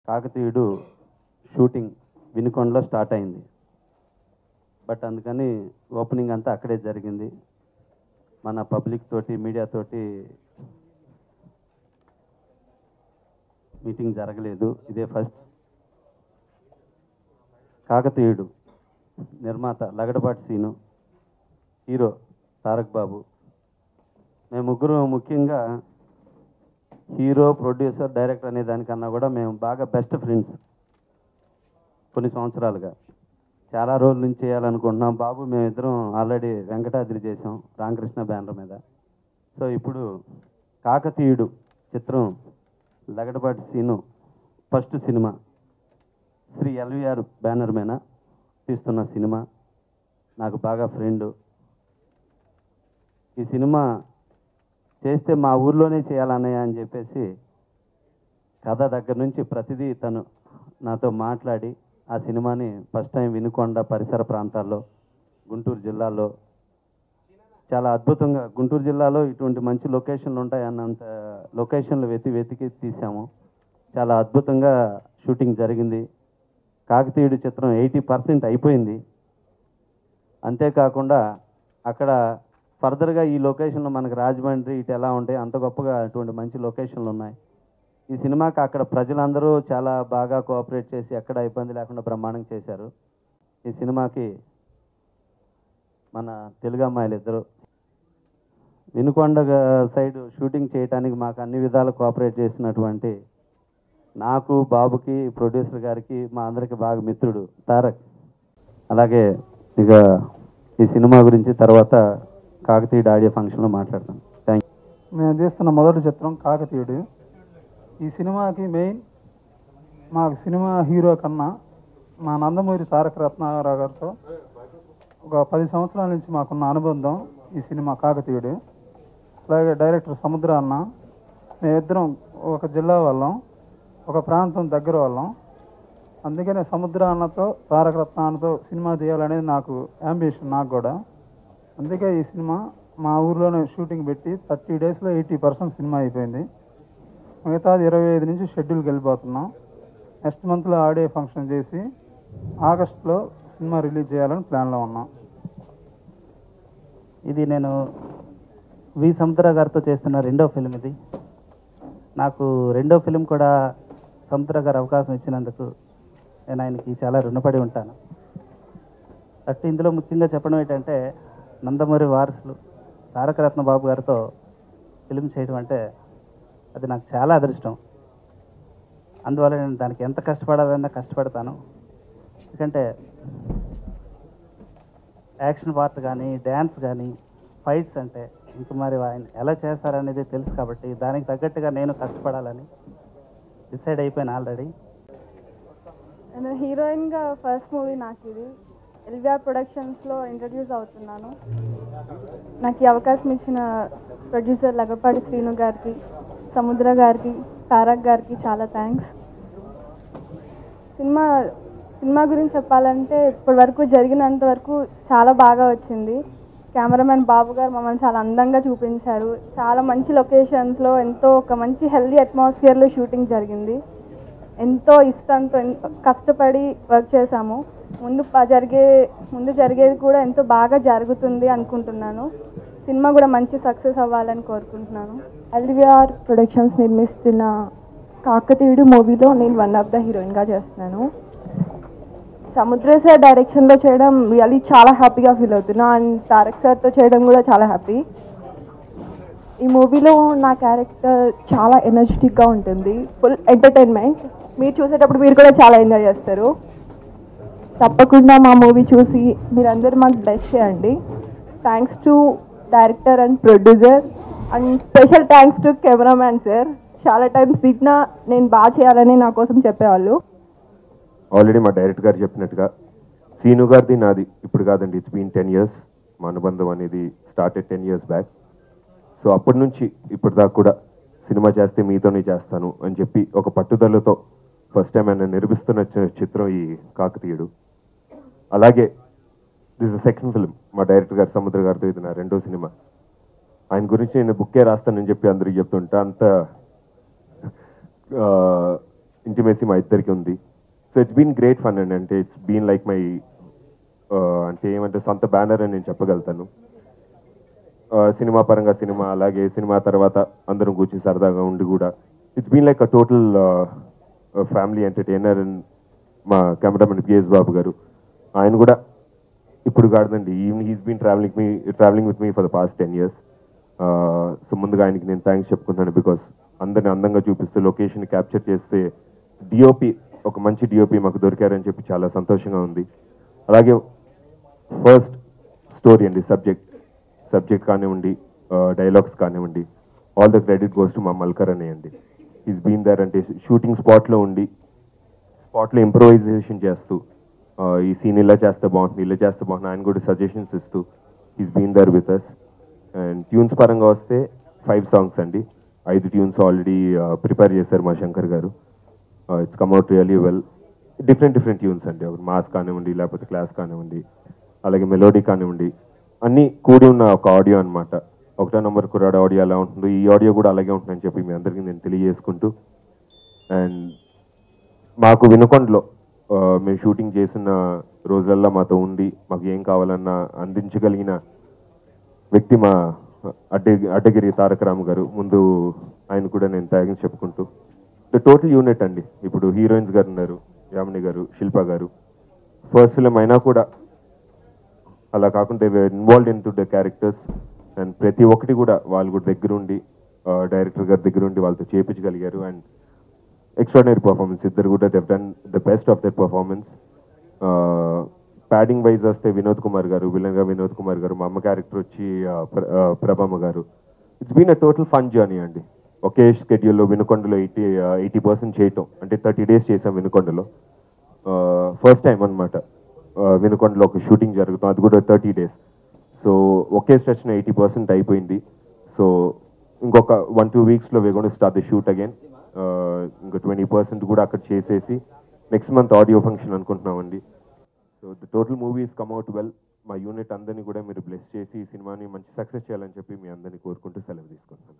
Kakatiyudu shooting వినుకొండలో start అయింది. But అందుకని opening అంతా అక్కడే జరిగింది. మన పబ్లిక్ తోటి మీడియా తోటి మీటింగ్ జరగలేదు. ఇదే ఫస్ట్. కాకతీయుడు నిర్మాత లగడపాటి సీను, హీరో తారక్ బాబు. మేము ముగ్గురు ముఖ్యంగా హీరో, ప్రొడ్యూసర్, డైరెక్టర్ అనే దానికన్నా కూడా మేము బాగా బెస్ట్ ఫ్రెండ్స్. కొన్ని సంవత్సరాలుగా చాలా రోజుల నుంచి చేయాలనుకుంటున్నాం. బాబు మేమిద్దరం ఆల్రెడీ వెంకటాద్రి చేసాం రామకృష్ణ బ్యానర్ మీద. సో ఇప్పుడు కాకతీయుడు చిత్రం Lagadapati Seenu first cinema, Sri LVR banner మీద తీస్తున్న సినిమా. నాకు బాగా ఫ్రెండు. ఈ సినిమా చేస్తే మా ఊర్లోనే చేయాలన్నయ్య అని చెప్పేసి కథ దగ్గర నుంచి ప్రతిదీ తను నాతో మాట్లాడి ఆ సినిమాని ఫస్ట్ టైం వినుకొండ పరిసర ప్రాంతాల్లో, గుంటూరు జిల్లాలో చాలా అద్భుతంగా, గుంటూరు జిల్లాలో ఇటువంటి మంచి లొకేషన్లు ఉంటాయి అన్నంత లొకేషన్లు వెతికి తీసాము. చాలా అద్భుతంగా షూటింగ్ జరిగింది. కాకతీయుడు చిత్రం 80% అయిపోయింది. అంతేకాకుండా అక్కడ ఫర్దర్గా ఈ లొకేషన్లో మనకు రాజమండ్రి ఇటు ఎలా ఉంటాయి అంత గొప్పగా అటువంటి మంచి లొకేషన్లు ఉన్నాయి. ఈ సినిమాకి అక్కడ ప్రజలందరూ చాలా బాగా కోఆపరేట్ చేసి ఎక్కడ ఇబ్బంది లేకుండా బ్రహ్మాండంగా చేశారు. ఈ సినిమాకి మన తెలుగు అమ్మాయిలు ఇద్దరు వినుకొండ సైడ్ షూటింగ్ చేయడానికి మాకు అన్ని విధాలు కోఆపరేట్ చేసినటువంటి నాకు, బాబుకి, ప్రొడ్యూసర్ గారికి, మా అందరికి బాగా మిత్రుడు తారక్. అలాగే ఇక ఈ సినిమా గురించి తర్వాత కాకతీయుడు ఆడియో ఫంక్షన్లో మాట్లాడతాం. Thank you. మేము తీస్తున్న మొదటి చిత్రం కాకతీయుడు. ఈ సినిమాకి మెయిన్ మాకు సినిమా హీరో కన్నా మా నందమూరి తారక రత్నారావు గారితో ఒక 10 సంవత్సరాల నుంచి మాకున్న అనుబంధం ఈ సినిమా కాకతీయుడు. అలాగే డైరెక్టర్ సముద్ర అన్న, మేమిద్దరం ఒక జిల్లా వాళ్ళం, ఒక ప్రాంతం దగ్గర వాళ్ళం. అందుకనే సముద్ర అన్నతో, తారక రత్నాన్నతో సినిమా తీయాలనేది నాకు యాంబిషన్, నాకు కూడా. అందుకే ఈ సినిమా మా ఊర్లోనే షూటింగ్ పెట్టి 30 డేస్లో 80% సినిమా అయిపోయింది. మిగతాది 25 నుంచి షెడ్యూల్కి వెళ్ళిపోతున్నాం. నెక్స్ట్ మంత్లో ఆడియో ఫంక్షన్ చేసి ఆగస్టులో సినిమా రిలీజ్ చేయాలని ప్లాన్లో ఉన్నాం. ఇది నేను వి సముద్ర గారితో చేస్తున్న రెండో ఫిలిం. ఇది నాకు రెండో ఫిలిం కూడా సముద్ర గారు అవకాశం ఇచ్చినందుకు నేను ఆయనకి చాలా రుణపడి ఉంటాను. అట్టి ఇందులో ముఖ్యంగా చెప్పడం ఏంటంటే, నందమూరి వారసులు తారక రత్న బాబు గారితో ఫిలిం చేయడం అంటే అది నాకు చాలా అదృష్టం. అందువల్ల నేను దానికి ఎంత కష్టపడాలన్నా కష్టపడతాను. ఎందుకంటే యాక్షన్ పార్ట్ కానీ, డ్యాన్స్ కానీ, ఫైట్స్ అంటే ఇంక మరి ఆయన ఎలా చేస్తారనేది తెలుసు. కాబట్టి దానికి తగ్గట్టుగా నేను కష్టపడాలని డిసైడ్ అయిపోయాను ఆల్రెడీ. నేను హీరోయిన్గా ఫస్ట్ మూవీ నాకు ఇది. ఎల్విఆర్ ప్రొడక్షన్స్లో ఇంట్రడ్యూస్ అవుతున్నాను. నాకు ఈ అవకాశం ఇచ్చిన ప్రొడ్యూసర్ లగడపాటి శ్రీను గారికి, సముద్ర గారికి, తారక్ గారికి చాలా థ్యాంక్స్. సినిమా గురించి చెప్పాలంటే ఇప్పటి వరకు జరిగినంత వరకు చాలా బాగా వచ్చింది. కెమెరామెన్ బాబు గారు మమ్మల్ని చాలా అందంగా చూపించారు. చాలా మంచి లొకేషన్స్లో, ఎంతో ఒక మంచి హెల్దీ అట్మాస్ఫియర్లో షూటింగ్ జరిగింది. ఎంతో ఇష్టంతో కష్టపడి వర్క్ చేశాము. ముందు జరిగేది కూడా ఎంతో బాగా జరుగుతుంది అనుకుంటున్నాను. సినిమా కూడా మంచి సక్సెస్ అవ్వాలని కోరుకుంటున్నాను. ఎల్విఆర్ ప్రొడక్షన్స్ నిర్మిస్తున్న కాకతీయుడు మూవీలో నేను వన్ ఆఫ్ ద హీరోయిన్గా చేస్తున్నాను. సముద్ర సార్ డైరెక్షన్లో చేయడం రియల్లీ చాలా హ్యాపీగా ఫీల్ అవుతున్నా. అండ్ తారక్ సార్తో చేయడం కూడా చాలా హ్యాపీ. ఈ మూవీలో నా క్యారెక్టర్ చాలా ఎనర్జెటిక్గా ఉంటుంది, ఫుల్ ఎంటర్టైన్మెంట్. మీరు చూసేటప్పుడు మీరు కూడా చాలా ఎంజాయ్ చేస్తారు. తప్పకుండా మా మూవీ చూసి మీరందరూ మాకు బ్లెస్ చేయండి. Thanks to director and producer and special thanks to cameraman sir. చాలా టైమ్స్ తిట్టినా నేను బాగా చేయాలని నా కోసం చెప్పేవాళ్ళు. ఆల్రెడీ మా డైరెక్టర్ గారు చెప్పినట్టుగా సీను గారిది నాది ఇప్పుడు కాదండి, ఇట్స్ బీన్ 10 years. మా అనుబంధం అనేది స్టార్టెడ్ 10 years బ్యాక్. సో అప్పటి నుంచి ఇప్పటి దాకా కూడా సినిమా చేస్తే మీతోనే చేస్తాను అని చెప్పి ఒక పట్టుదలతో ఫస్ట్ టైం ఆయన నిర్మిస్తున్న చిత్రం ఈ కాకతీయుడు. అలాగే దిస్ సెకండ్ ఫిలిం మా డైరెక్టర్ గారు సముద్ర గారితో ఇది నా రెండో సినిమా. ఆయన గురించి నేను బుక్కే రాస్తానని చెప్పి అందరికీ చెప్తుంటా. అంత ఇంటిమేసీ మా ఇద్దరికి ఉంది. So it's been great fun అండి. అంటే ఇట్స్ బీన్ లైక్ మై అంటే ఏమంటే సొంత బ్యానర్ అని నేను చెప్పగలుగుతాను. సినిమా పరంగా సినిమా, అలాగే సినిమా తర్వాత అందరం కూర్చొని సరదాగా ఉండి కూడా it's been like a total family entertainer. And మా కెమెరామెన్ పిఎస్ బాబు గారు, ఆయన కూడా ఇప్పుడు కాదండి, he's been travelling with me for the past 10 years. So ముందుగా ఆయనకి నేను థ్యాంక్స్ చెప్పుకుంటాను. బికాస్ అందరిని అందంగా చూపిస్తూ లొకేషన్ క్యాప్చర్ చేస్తే డిఓపి, ఒక మంచి డిఓపి మాకు దొరికారని చెప్పి చాలా సంతోషంగా ఉంది. అలాగే ఫస్ట్ స్టోరీ అండి, సబ్జెక్ట్ కానివ్వండి, డైలాగ్స్ కానివ్వండి, all the credit goes to మా మల్కర్ అనే అండి. Is been there. అంటే షూటింగ్ స్పాట్లో ఉండి స్పాట్లో ఇంప్రూవైజేషన్ చేస్తూ ఈ సీన్ ఇలా చేస్తే బాగుంటుంది ఆయన కూడా సజెషన్స్ ఇస్తూ is been there with us. And tunes పరంగా వస్తే 5 songs అండి, 5 ట్యూన్స్ ఆల్రెడీ ప్రిపేర్ చేశారు మా శంకర్ గారు. It's కమ్అట్ really well. Different tunes అండి, మాస్ కానివ్వండి, లేకపోతే క్లాస్ కానివ్వండి, అలాగే మెలోడీ కానివ్వండి, అన్నీ కూడి ఉన్న ఒక ఆడియో అనమాట. 1వ నంబర్ కుర్రాడు ఆడియో ఎలా ఉంటుందో ఈ ఆడియో కూడా అలాగే ఉంటుందని చెప్పి మీ అందరికీ నేను తెలియజేసుకుంటూ, అండ్ మాకు వినుకొండలో మేము షూటింగ్ చేసిన రోజులల్లో మాతో ఉండి మాకు ఏం కావాలన్నా అందించగలిగిన వ్యక్తి మా అడ్డగిరి తారక రామ్ గారు. ముందు ఆయన కూడా నేను థ్యాంక్స్ చెప్పుకుంటూ, ద టోటల్ యూనిట్ అండి. ఇప్పుడు హీరోయిన్స్ గారు ఉన్నారు, యామిని గారు, శిల్ప గారు. ఫస్ట్ ఫిలిం అయినా కూడా అలా కాకుండా involved in to the characters. And ప్రతి ఒక్కటి కూడా వాళ్ళు కూడా దగ్గరుండి, డైరెక్టర్ గారి దగ్గరుండి వాళ్ళతో చేయించగలిగారు. అండ్ ఎక్స్ట్రాడినరీ పర్ఫార్మెన్స్, ఇద్దరు కూడా దెవ్ done the best of their performance. Padding wise వస్తే వినోద్ కుమార్ గారు, విలన్గా వినోద్ కుమార్ గారు, మా అమ్మ క్యారెక్టర్ వచ్చి ప్రభమ్మ గారు. It's been a total fun journey అండి. ఒకే స్కెడ్యూల్లో వినుకొండలో 80% చేయటం, అంటే 30 days చేసాం వినుకొండలో. ఫస్ట్ టైం అనమాట వినుకొండలో ఒక షూటింగ్ జరుగుతాం, అది కూడా 30 days. సో ఒకే స్ట్రెచ్న 80% అయిపోయింది. సో ఇంకొక 1-2 weeksలో we going to start the shoot again. ఇంకా 20% కూడా అక్కడ చేసేసి నెక్స్ట్ మంత్ ఆడియో ఫంక్షన్ అనుకుంటున్నామండి. So the total movies come out well. మా యూనిట్ అందరినీ కూడా మీరు బ్లెస్ చేసి ఈ సినిమాని మంచి సక్సెస్ చేయాలని చెప్పి మీ అందరినీ కోరుకుంటూ సెలవు తీసుకుంటున్నాను.